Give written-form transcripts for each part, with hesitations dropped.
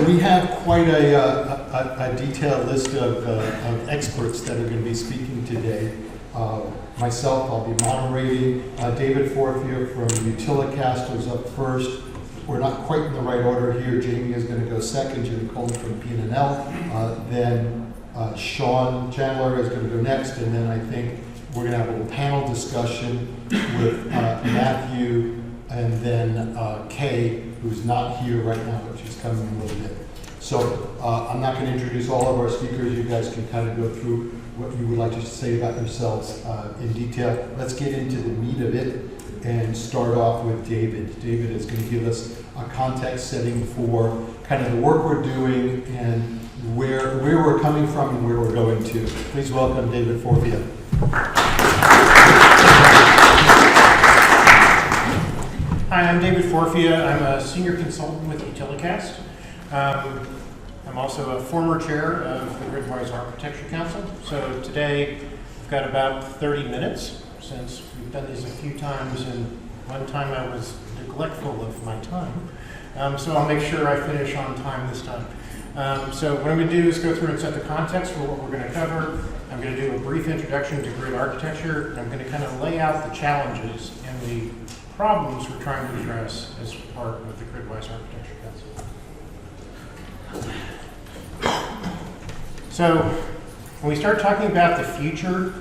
So we have quite a detailed list of experts that are going to be speaking today. Myself, I'll be moderating. David Forfia from Utilicast is up first. We're not quite in the right order here. Jamie is going to go second. Jimmy Coleman from P&L. Then Sean Chandler is going to go next. And then I think we're going to have a little panel discussion with Matthew and then Kay, who's not here right now, but she's coming in a little bit. So I'm not going to introduce all of our speakers. You guys can kind of go through what you would like to say about yourselves in detail. Let's get into the meat of it and start off with David. David is going to give us a context setting for kind of the work we're doing and where we're coming from and where we're going to. Please welcome David Forfia. Hi, I'm David Forfia. I'm a senior consultant with Utilicast. I'm also a former chair of the Gridwise Architecture Council. So today we've got about 30 minutes since we've done these a few times, and one time I was neglectful of my time. So I'll make sure I finish on time this time. So what I'm going to do is go through and set the context for what we're going to cover. I'm going to do a brief introduction to grid architecture, and I'm going to kind of lay out the challenges and the problems we're trying to address as part of the Gridwise Architecture Council. So when we start talking about the future,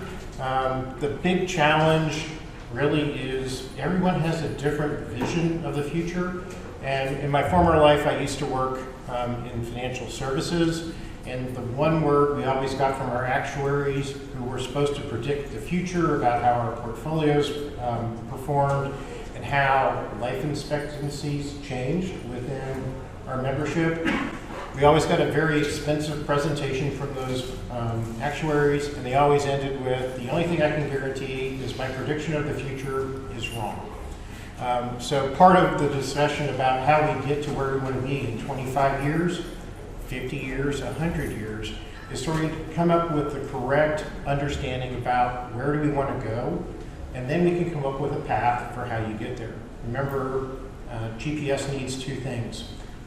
the big challenge really is everyone has a different vision of the future. And in my former life, I used to work in financial services. And the one word we always got from our actuaries, who were supposed to predict the future about how our portfolios performed and how life expectancies changed within our membership. We always got a very expensive presentation from those actuaries, and they always ended with, the only thing I can guarantee is my prediction of the future is wrong. So part of the discussion about how we get to where we want to be in 25 years, 50 years, 100 years, is sort of come up with the correct understanding about where do we want to go, and then we can come up with a path for how you get there. Remember, GPS needs two things.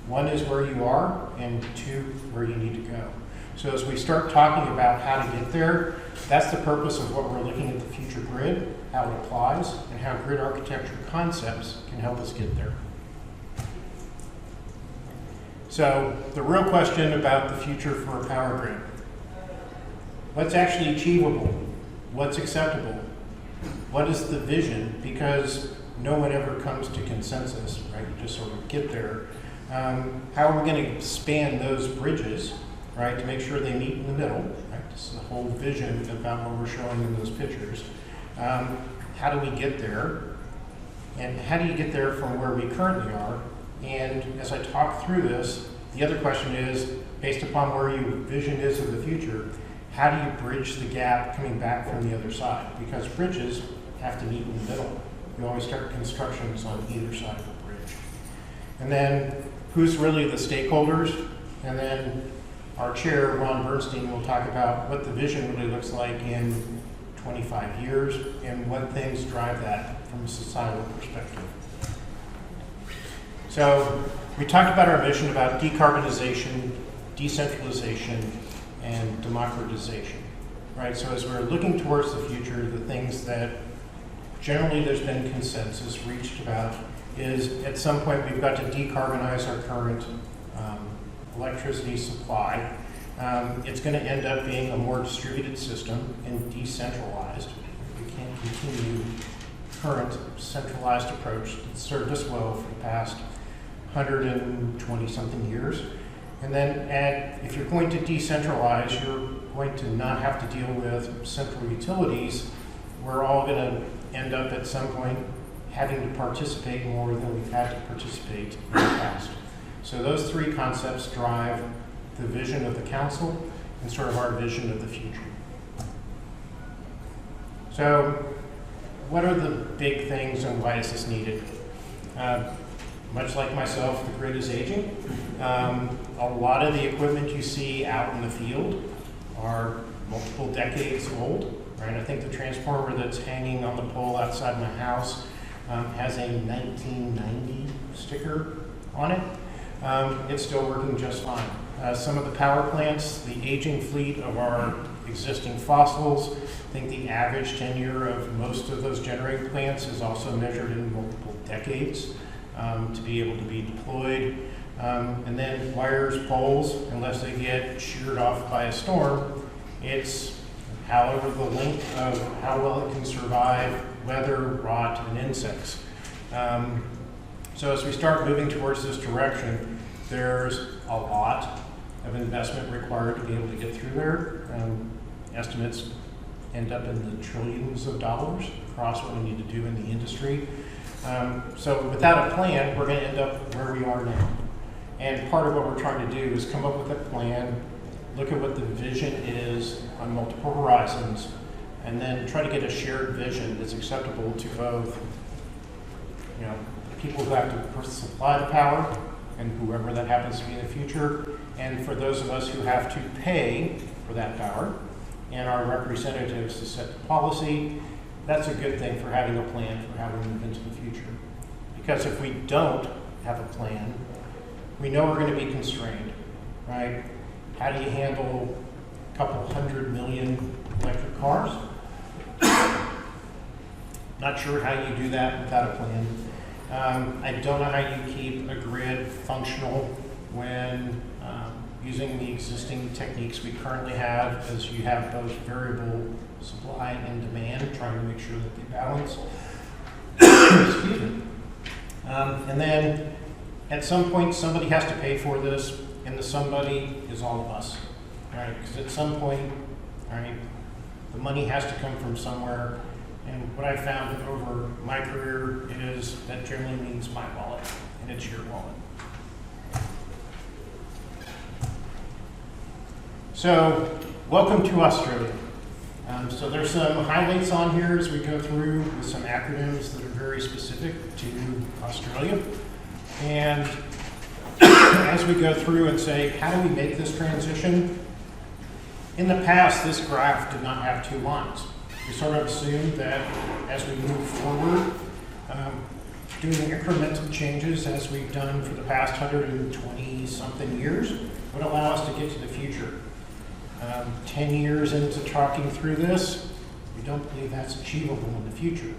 One is where you are, and two, where you need to go. So as we start talking about how to get there, that's the purpose of what we're looking at the future grid, how it applies, and how grid architecture concepts can help us get there. So the real question about the future for a power grid. What's actually achievable? What's acceptable? What is the vision? Because no one ever comes to consensus, right? You just sort of get there. How are we going to span those bridges, right, to make sure they meet in the middle, right? This is the whole vision about what we're showing in those pictures. How do we get there? And how do you get there from where we currently are? And as I talk through this, the other question is, based upon where your vision is of the future, how do you bridge the gap coming back from the other side? Because bridges have to meet in the middle. You always start constructions on either side of the bridge. And then, who's really the stakeholders? And then our chair, Ron Bernstein, will talk about what the vision really looks like in 25 years and what things drive that from a societal perspective. So we talked about our mission about decarbonization, decentralization, and democratization, right? So as we're looking towards the future, the things that generally there's been consensus reached about is at some point we've got to decarbonize our current electricity supply. It's going to end up being a more distributed system and decentralized. We can't continue current centralized approach that served us well for the past 120 something years. And then if you're going to decentralize, you're going to not have to deal with central utilities. We're all going to end up at some point having to participate more than we've had to participate in the past. So those three concepts drive the vision of the council and sort of our vision of the future. So what are the big things and why is this needed? Much like myself, the grid is aging. A lot of the equipment you see out in the field are multiple decades old, right? I think the transformer that's hanging on the pole outside my house has a 1990 sticker on it. it's still working just fine. Some of the power plants, the aging fleet of our existing fossils, I think the average tenure of most of those generating plants is also measured in multiple decades to be able to be deployed. And then wires, poles, unless they get sheared off by a storm, it's however the length of how well it can survive weather, rot, and insects. So as we start moving towards this direction, there's a lot of investment required to be able to get through there. Estimates end up in the trillions of dollars across what we need to do in the industry. So without a plan, we're going to end up where we are now. And part of what we're trying to do is come up with a plan, look at what the vision is on multiple horizons, and then try to get a shared vision that's acceptable to both, people who have to supply the power and whoever that happens to be in the future, and for those of us who have to pay for that power, and our representatives to set the policy. That's a good thing for having a plan for how we move into the future. Because if we don't have a plan, we know we're going to be constrained, right? How do you handle a couple 100 million electric cars? Not sure how you do that without a plan. I don't know how you keep a grid functional when using the existing techniques we currently have, as you have both variable supply and demand, trying to make sure that they balance. Excuse me. And then at some point, somebody has to pay for this, and the somebody is all of us, right? Because at some point, right, the money has to come from somewhere. And what I found over my career is that generally means my wallet, and it's your wallet. So, welcome to Australia. So there's some highlights on here as we go through with some acronyms that are very specific to Australia. And as we go through and say, how do we make this transition? In the past, this graph did not have two lines. We sort of assumed that as we move forward, doing incremental changes as we've done for the past 120-something years would allow us to get to the future. 10 years into talking through this, we don't believe that's achievable in the future.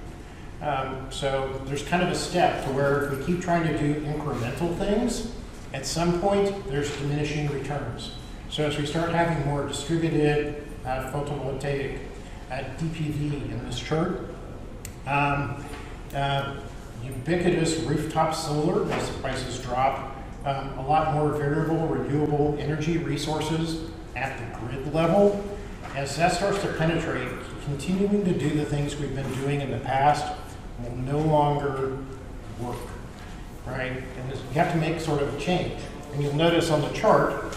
So there's kind of a step to where if we keep trying to do incremental things, at some point there's diminishing returns. So as we start having more distributed photovoltaic DPV in this chart, ubiquitous rooftop solar as the prices drop, a lot more variable renewable energy resources at the grid level. As that starts to penetrate, continuing to do the things we've been doing in the past will no longer work, right? And you have to make sort of a change. And you'll notice on the chart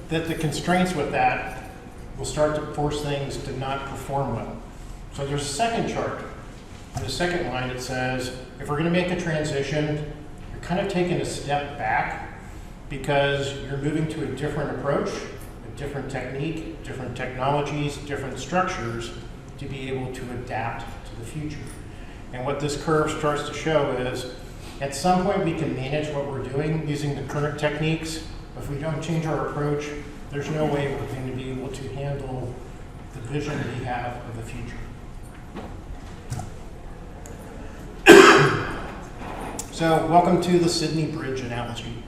that the constraints with that will start to force things to not perform well. So there's a second chart. In the second line it says, if we're going to make a transition, you're kind of taking a step back because you're moving to a different approach, a different technique, different technologies, different structures to be able to adapt to the future. And what this curve starts to show is, at some point we can manage what we're doing using the current techniques. If we don't change our approach, there's no way we're going to be able to handle the vision we have of the future. So welcome to the Sydney Bridge analogy.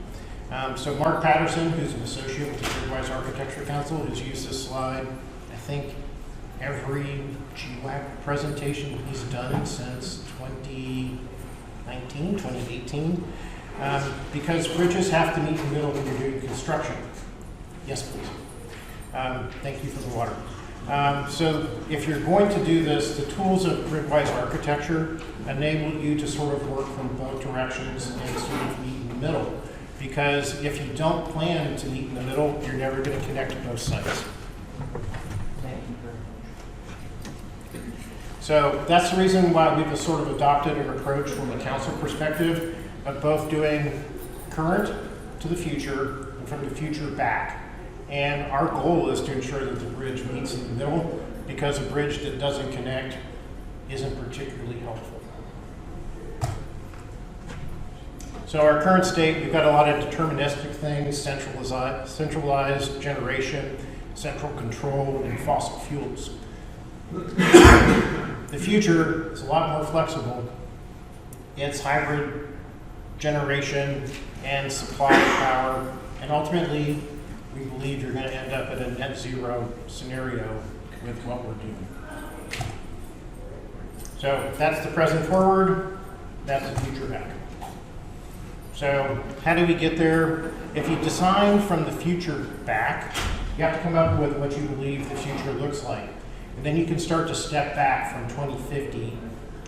So Mark Patterson, who's an associate with the GWAC Architecture Council, has used this slide, I think, every GWAC presentation he's done since 2019, 2018, because bridges have to meet in the middle when you're doing construction. Yes, please. Thank you for the water. So if you're going to do this, the tools of grid-wise architecture enable you to sort of work from both directions and sort of meet in the middle. Because if you don't plan to meet in the middle, you're never going to connect both sides. Thank you very much. So that's the reason why we've sort of adopted an approach from a council perspective of both doing current to the future and from the future back. And our goal is to ensure that the bridge meets in the middle, because a bridge that doesn't connect isn't particularly helpful. So our current state, we've got a lot of deterministic things, centralized generation, central control, and fossil fuels. The future is a lot more flexible. It's hybrid generation and supply of power, and ultimately, we believe you're going to end up at a net zero scenario with what we're doing. So that's the present forward, that's the future back. So how do we get there? If you design from the future back, you have to come up with what you believe the future looks like. And then you can start to step back from 2050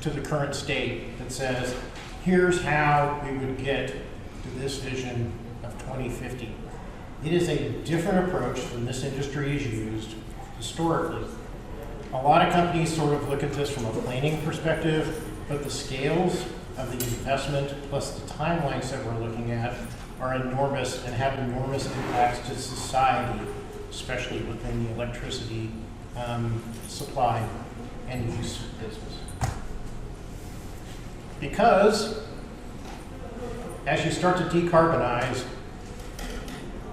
to the current state that says, here's how we would get to this vision of 2050. It is a different approach than this industry has used historically. A lot of companies sort of look at this from a planning perspective, but the scales of the investment plus the timelines that we're looking at are enormous and have enormous impacts to society, especially within the electricity supply and use business. Because as you start to decarbonize,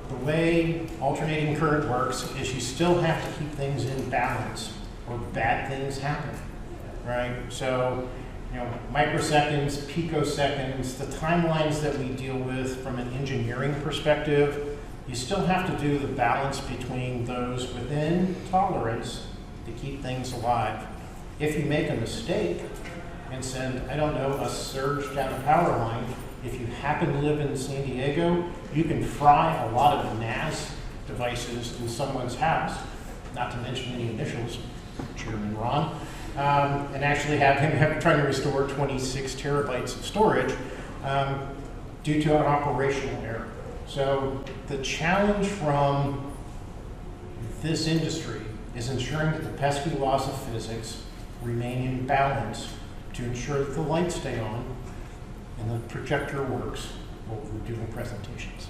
the way alternating current works is you still have to keep things in balance or bad things happen, right? So, microseconds, picoseconds, the timelines that we deal with from an engineering perspective, you still have to do the balance between those within tolerance to keep things alive. If you make a mistake and send, I don't know, a surge down a power line, if you happen to live in San Diego, you can fry a lot of NAS devices in someone's house, not to mention any initials, Chairman Ron, and actually have him trying to restore 26 terabytes of storage due to an operational error. So the challenge from this industry is ensuring that the pesky laws of physics remain in balance to ensure that the lights stay on and the projector works while we're doing presentations.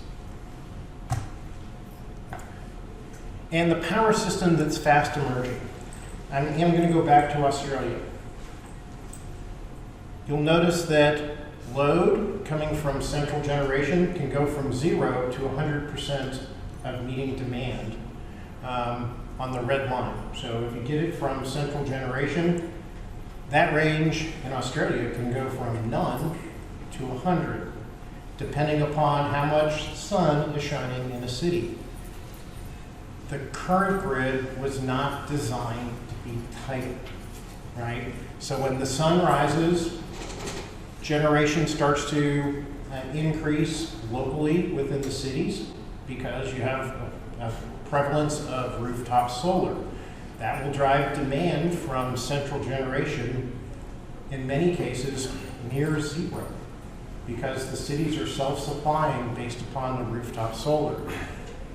And the power system that's fast emerging. I'm going to go back to Australia. You'll notice that load coming from central generation can go from 0 to 100% of meeting demand on the red line. So if you get it from central generation, that range in Australia can go from none to 100, depending upon how much sun is shining in a city. The current grid was not designed to be tight, right? So when the sun rises, generation starts to increase locally within the cities because you have a prevalence of rooftop solar. That will drive demand from central generation, in many cases, near zero, because the cities are self-supplying based upon the rooftop solar.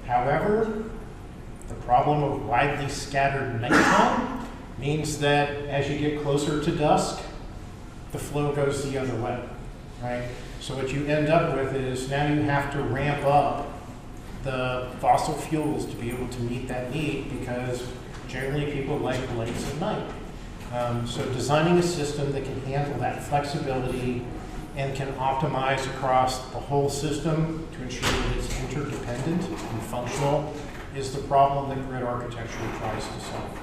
However, the problem of widely scattered nighttime means that as you get closer to dusk, the flow goes the other way, right? So what you end up with is now you have to ramp up the fossil fuels to be able to meet that need, because generally people like lights at night. So designing a system that can handle that flexibility and can optimize across the whole system to ensure that it's interdependent and functional is the problem that grid architecture tries to solve.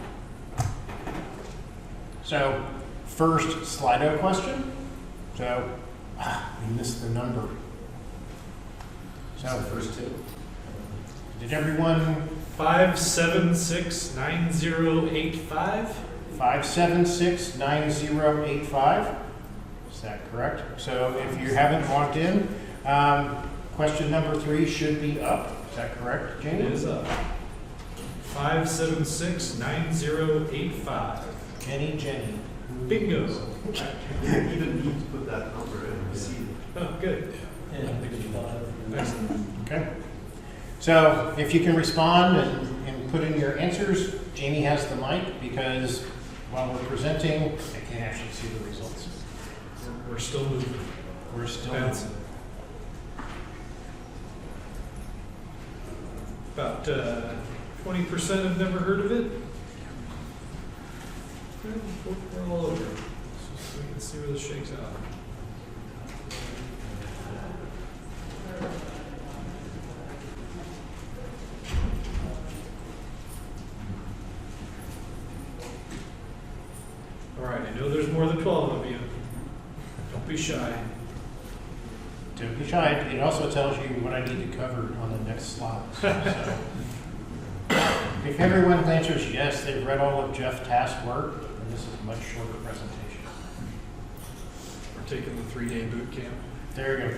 So first Slido question. So we missed the number. So first two. Did everyone? 5769085. 5769085. Is that correct? So if you haven't logged in, question number 3 should be up. Is that correct, Jamie? It is up. 5769085. Jenny. Bingo. You didn't even need to put that number in. Receive it. Oh, good. Excellent. Okay. So if you can respond and put in your answers, Jamie has the mic, because while we're presenting, I can't actually see the results. We're still moving. We're still Bouncing. About 20% have never heard of it. We're all over. So we can see where this shakes out. more than 12 of you. Don't be shy. Don't be shy. It also tells you what I need to cover on the next slide. So, if everyone answers yes, they've read all of Jeff's task work, then this is a much shorter presentation. We're taking the 3-day boot camp. There you go.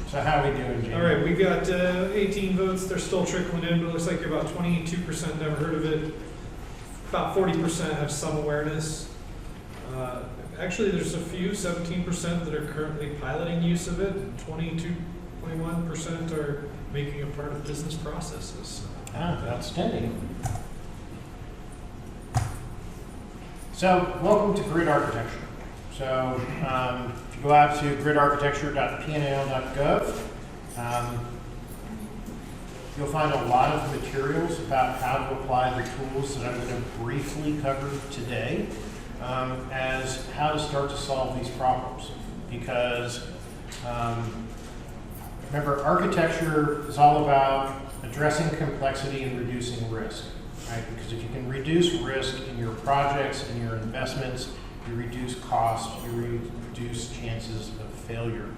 So how are we doing, Jamie? All right, we got 18 votes. They're still trickling in, but it looks like you're about 22% never heard of it. About 40% have some awareness. Actually, there's a few, 17% that are currently piloting use of it, and 21% are making it part of business processes. Ah, outstanding. So, welcome to grid architecture. So, if you go out to gridarchitecture.pnl.gov, you'll find a lot of materials about how to apply the tools that I'm going to briefly cover today as how to start to solve these problems. Because remember, architecture is all about addressing complexity and reducing risk, right? Because if you can reduce risk in your projects and your investments, you reduce cost, you reduce chances of failure.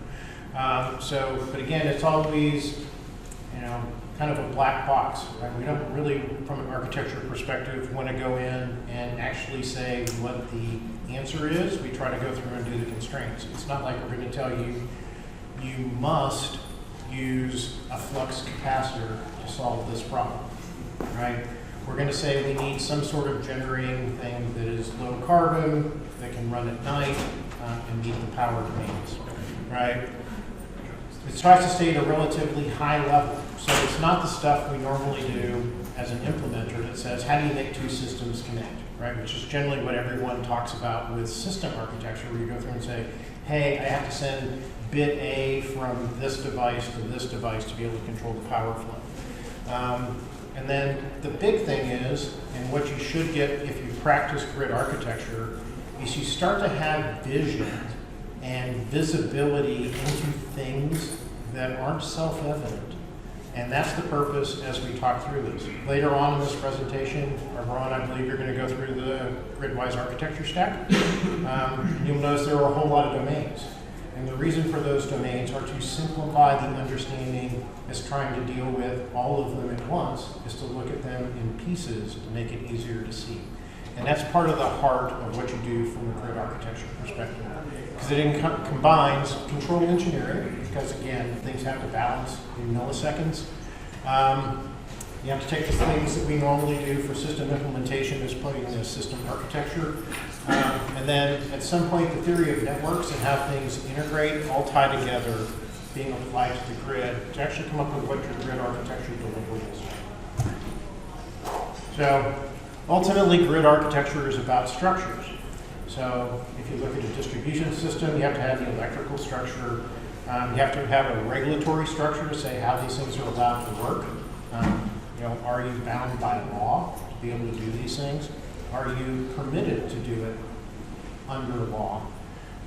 But again, it's always, kind of a black box, right? We don't really, from an architecture perspective, want to go in and actually say what the answer is. We try to go through and do the constraints. It's not like we're going to tell you, you must use a flux capacitor to solve this problem, right? We're going to say we need some sort of generating thing that is low carbon, that can run at night, and meet the power demands, right? It tries to stay at a relatively high level. So it's not the stuff we normally do as an implementer that says, how do you make two systems connect, right? Which is generally what everyone talks about with system architecture, where you go through and say, hey, I have to send bit A from this device to this device to be able to control the power flow. And then the big thing is, and what you should get if you practice grid architecture, is you start to have vision and visibility into things that aren't self-evident. And that's the purpose as we talk through this. Later on in this presentation, Ron, I believe you're going to go through the grid-wise architecture stack. You'll notice there are a whole lot of domains. And the reason for those domains are to simplify the understanding as trying to deal with all of them at once, is to look at them in pieces to make it easier to see. And that's part of the heart of what you do from a grid architecture perspective. Because it combines control engineering, because again, things have to balance in milliseconds. You have to take the things that we normally do for system implementation as putting in a system architecture. And then at some point, the theory of networks and how things integrate all tie together, being applied to the grid to actually come up with what your grid architecture delivery is. So ultimately, grid architecture is about structures. So if you look at a distribution system, you have to have the electrical structure. You have to have a regulatory structure to say how these things are allowed to work. Are you bound by law to be able to do these things? Are you permitted to do it under law?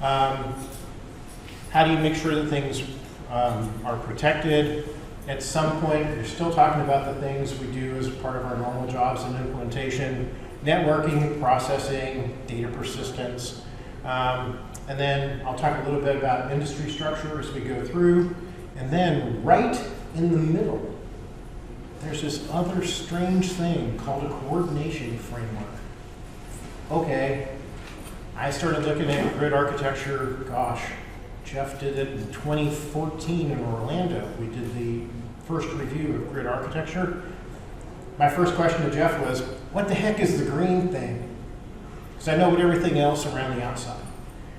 How do you make sure that things are protected? At some point, we're still talking about the things we do as part of our normal jobs in implementation: networking, processing, data persistence. And then I'll talk a little bit about industry structure as we go through. And then right in the middle, there's this other strange thing called a coordination framework. Okay, I started looking at grid architecture, Jeff did it in 2014 in Orlando. We did the first review of grid architecture. My first question to Jeff was, what the heck is the green thing? Because I know what everything else around the outside.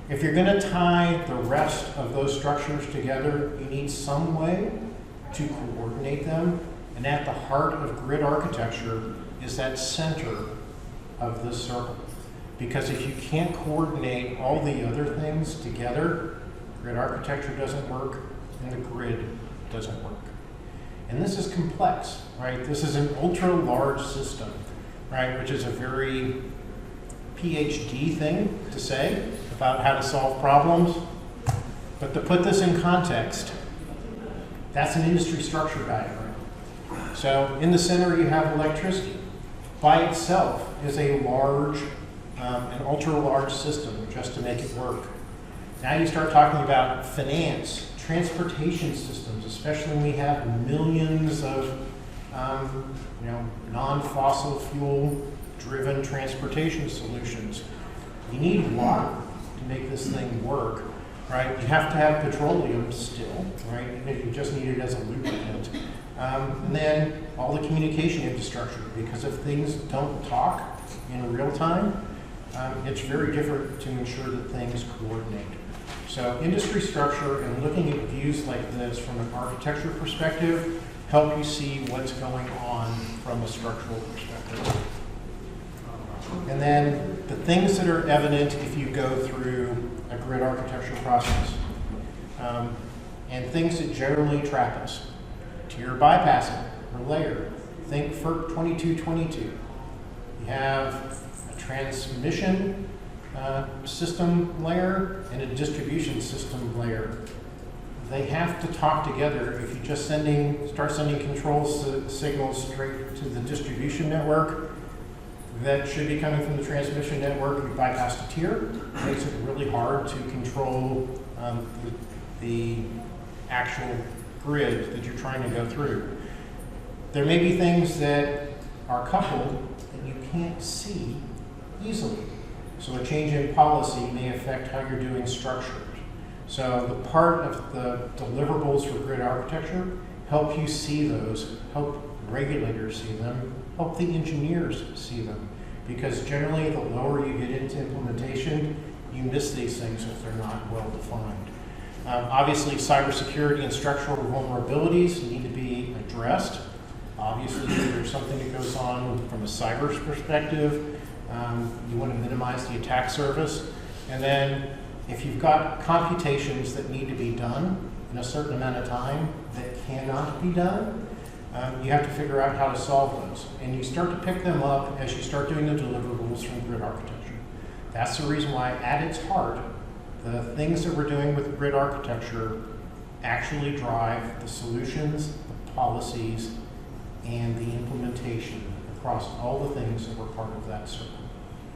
If you're going to tie the rest of those structures together, you need some way to coordinate them. And at the heart of grid architecture is that center of this circle. Because if you can't coordinate all the other things together, grid architecture doesn't work and the grid doesn't work. And this is complex, right? This is an ultra-large system, right? Which is a very PhD thing to say about how to solve problems. But to put this in context, that's an industry structure diagram. So in the center you have electricity. by itself is a large, an ultra-large system just to make it work. Now you start talking about finance, transportation systems, especially when we have millions of non-fossil fuel driven transportation solutions. You need water to make this thing work, right? You have to have petroleum still, right? You just need it as a lubricant. And then all the communication infrastructure, because if things don't talk in real time, it's very different to ensure that things coordinate. So industry structure and looking at views like this from an architecture perspective help you see what's going on from a structural perspective. And then the things that are evident if you go through a grid architecture process, and things that generally trap us. Tier bypassing or layer. Think FERC 2222. You have a transmission system layer and a distribution system layer. They have to talk together. If you just start sending control signals straight to the distribution network, that should be coming from the transmission network. You bypass the tier. It makes it really hard to control the actual grid that you're trying to go through. There may be things that are coupled that you can't see easily. So a change in policy may affect how you're doing structures. So the part of the deliverables for grid architecture help you see those, help regulators see them, help the engineers see them. Because generally the lower you get into implementation, you miss these things if they're not well defined. Obviously, cybersecurity and structural vulnerabilities need to be addressed. Obviously, if there's something that goes on from a cyber perspective, you want to minimize the attack surface. And then if you've got computations that need to be done in a certain amount of time that cannot be done, you have to figure out how to solve those. And you start to pick them up as you start doing the deliverables from grid architecture. That's the reason why, at its heart, the things that we're doing with grid architecture actually drive the solutions, the policies, and the implementation across all the things that were part of that circle.